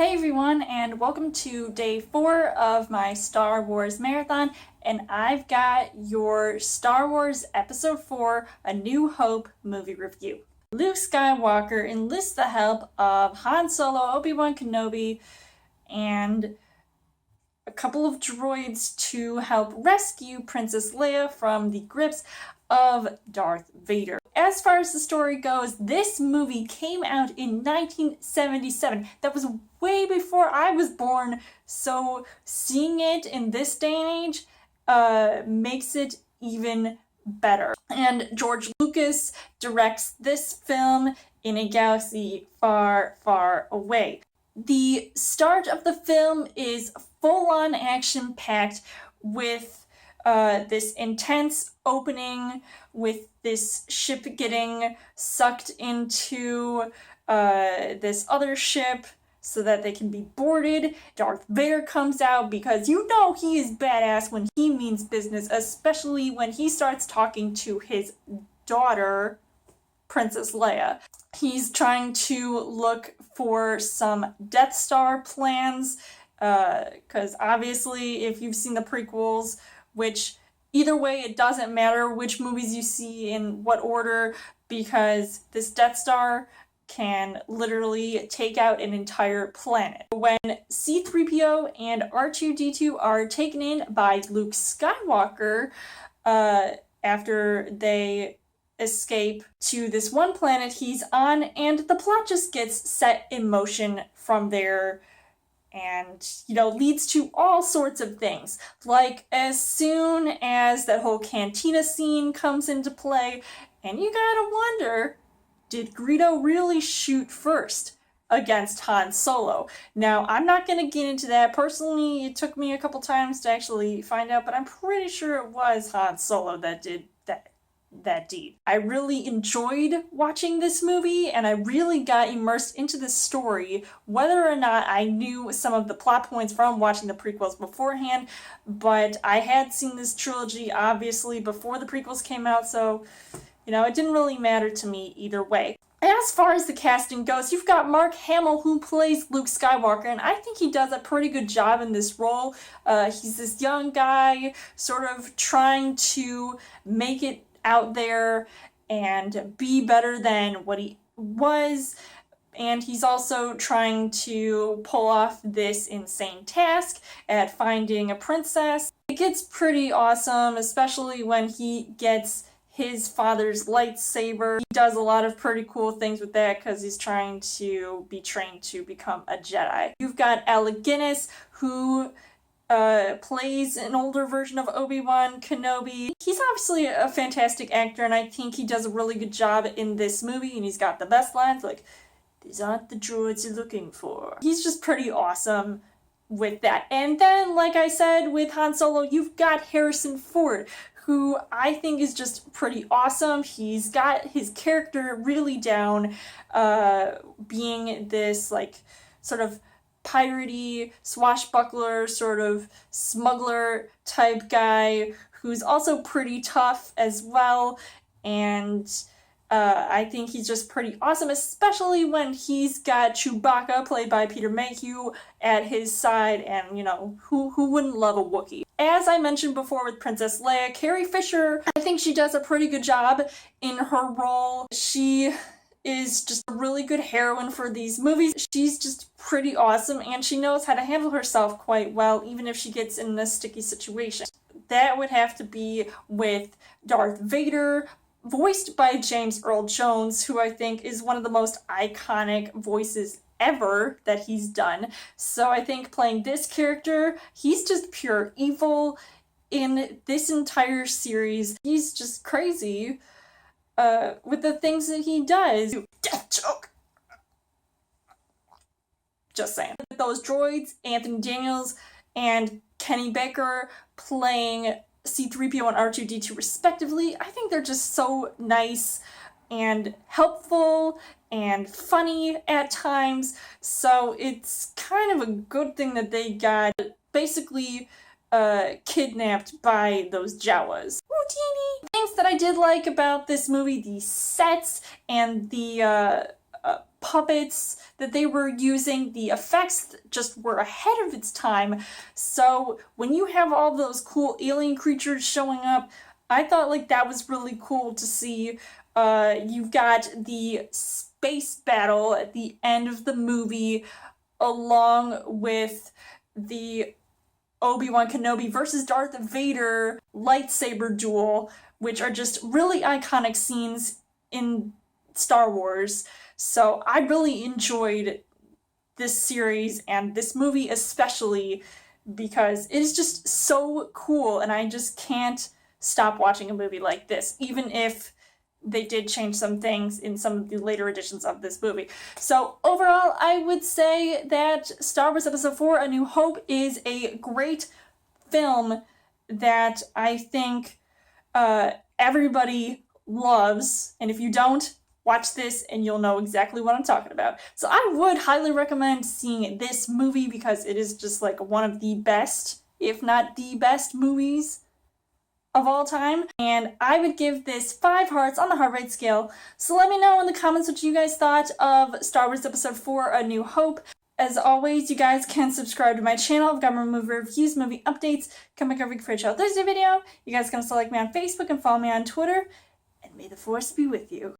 Hey everyone, and welcome to day 4 of my Star Wars marathon, and I've got your Star Wars Episode 4, A New Hope movie review. Luke Skywalker enlists the help of Han Solo, Obi-Wan Kenobi, and a couple of droids to help rescue Princess Leia from the grips of Darth Vader. As far as the story goes, this movie came out in 1977. That was way before I was born, so seeing it in this day and age makes it even better. And George Lucas directs this film in a galaxy far, far away. The start of the film is full-on action-packed with this intense opening with this ship getting sucked into this other ship so that they can be boarded. Darth Vader comes out because you know he is badass when he means business, especially when he starts talking to his daughter, Princess Leia. He's trying to look for some Death Star plans, because obviously if you've seen the prequels, which either way it doesn't matter which movies you see in what order, because this Death Star can literally take out an entire planet. When C-3PO and R2-D2 are taken in by Luke Skywalker after they escape to this one planet he's on, and the plot just gets set in motion from there and, leads to all sorts of things. Like, as soon as that whole cantina scene comes into play, and you gotta wonder, did Greedo really shoot first against Han Solo? Now, I'm not gonna get into that. Personally, it took me a couple times to actually find out, but I'm pretty sure it was Han Solo that did that deed. I really enjoyed watching this movie, and I really got immersed into the story, whether or not I knew some of the plot points from watching the prequels beforehand, but I had seen this trilogy obviously before the prequels came out, so it didn't really matter to me either way. As far as the casting goes, you've got Mark Hamill, who plays Luke Skywalker, and I think he does a pretty good job in this role. He's this young guy sort of trying to make it out there and be better than what he was, and he's also trying to pull off this insane task at finding a princess. It gets pretty awesome, especially when he gets his father's lightsaber. He does a lot of pretty cool things with that because he's trying to be trained to become a Jedi. You've got Alec Guinness, who plays an older version of Obi-Wan Kenobi. He's obviously a fantastic actor, and I think he does a really good job in this movie, and he's got the best lines, like, "These aren't the droids you're looking for." He's just pretty awesome with that. And then, like I said, with Han Solo, you've got Harrison Ford, who I think is just pretty awesome. He's got his character really down, being this, sort of piratey, swashbuckler, sort of smuggler type guy who's also pretty tough as well, and I think he's just pretty awesome, especially when he's got Chewbacca, played by Peter Mayhew, at his side, and, who wouldn't love a Wookiee? As I mentioned before with Princess Leia, Carrie Fisher, I think she does a pretty good job in her role. She is just a really good heroine for these movies. She's just pretty awesome, and she knows how to handle herself quite well, even if she gets in a sticky situation. That would have to be with Darth Vader, voiced by James Earl Jones, who I think is one of the most iconic voices ever that he's done. So I think playing this character, he's just pure evil in this entire series. He's just crazy with the things that he does. You death joke! Just saying. Those droids, Anthony Daniels and Kenny Baker playing C-3PO and R2-D2 respectively, I think they're just so nice and helpful and funny at times, so it's kind of a good thing that they got basically kidnapped by those Jawas. Things that I did like about this movie, the sets and the puppets that they were using. The effects just were ahead of its time. So when you have all those cool alien creatures showing up, I thought like that was really cool to see. You've got the space battle at the end of the movie, along with the Obi-Wan Kenobi versus Darth Vader lightsaber duel, which are just really iconic scenes in Star Wars. So I really enjoyed this series and this movie especially because it is just so cool, and I just can't stop watching a movie like this, even if they did change some things in some of the later editions of this movie. So overall, I would say that Star Wars Episode 4: A New Hope is a great film that I think everybody loves, and if you don't, watch this and you'll know exactly what I'm talking about. So I would highly recommend seeing this movie because it is just like one of the best, if not the best movies of all time. And I would give this 5 hearts on the heart rate scale. So let me know in the comments what you guys thought of Star Wars Episode 4: A New Hope. As always, you guys can subscribe to my channel. I've got more movie reviews, movie updates, come back every week for a Child Thursday video. You guys can also like me on Facebook and follow me on Twitter. And may the Force be with you.